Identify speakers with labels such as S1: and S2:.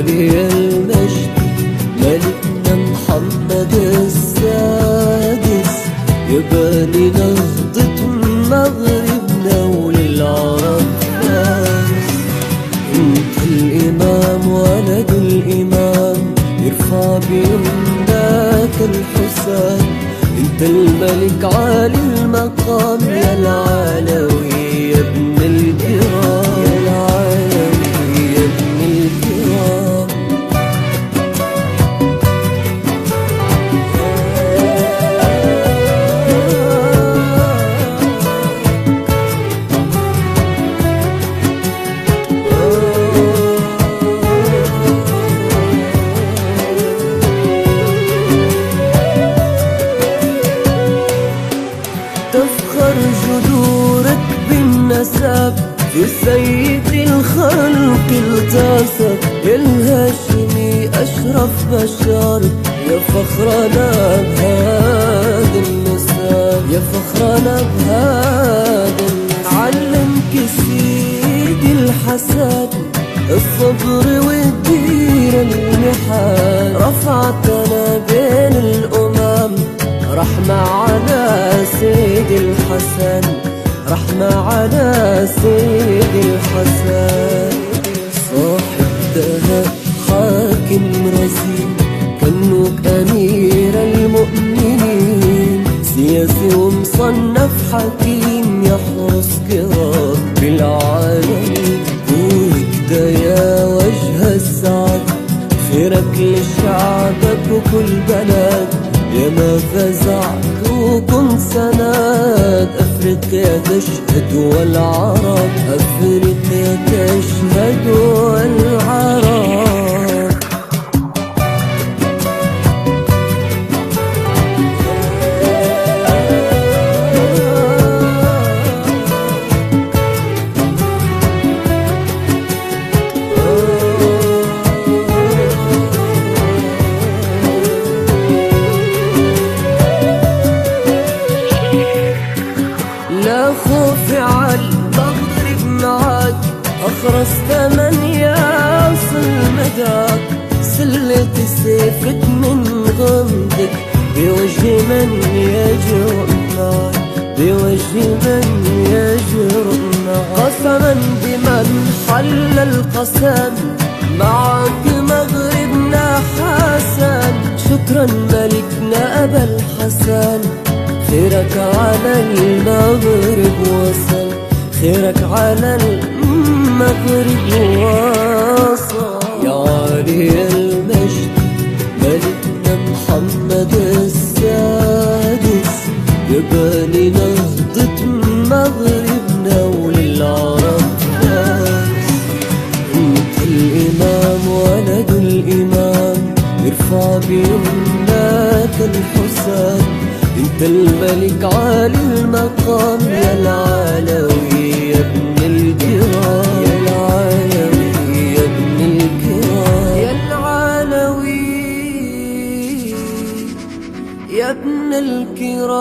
S1: عالي المجد ملكنا محمد السادس، يا بني نهضة مغربنا وللعرب فارس. انت الامام ولد الامام يرفع بيمناك الحسام، انت الملك عالي المقام يا العلوي يا ابن الكرام، يا العلوي يا ابن الكرام. تفخر جذورك بالنسب في سيد الخلق التاسب، الهاشمي أشرف بشر يا فخرنا بهذا النسب، يا فخرنا بهذا النسب. علمك سيدي الحسن الصبر والدين المحال، رفعتنا بين الأمم رحمة على سيد الحسن، رحمة على سيد الحسن. صاحب دهب حاكم رزين كنوك أمير المؤمنين، سياسي ومصنف حكيم يحرس كرام بالعالمين. وكدا يا وجه السعد خيرك لشعبك وكل بلد، يا ما فزعت وكنت سند. أفريقيا تشهد والعرب، أفريقيا تشهد والعرب. لا خوف عالمغرب معاك، أخرس ثمانية أصل مداك. سلة سيفك من غمدك بوجه من يجرؤ معك، بوجه من يجرؤ معك. قسما بمن حل القسم معك مغربنا حسن، شكرا ملكنا أبا الحسن. خيرك على المغرب وصل، خيرك على المغرب وصل. يا عالي المجد ملكنا محمد السادس، يا بني نهضة مغربنا وللعرب فارس. انت الامام ولد الامام يرفع بيمناك الحسام، انت الملك عالي المقام يا العلوي يا ابن الكرام، يا العلوي يا ابن الكرام، يا العلوي يا ابن الكرام.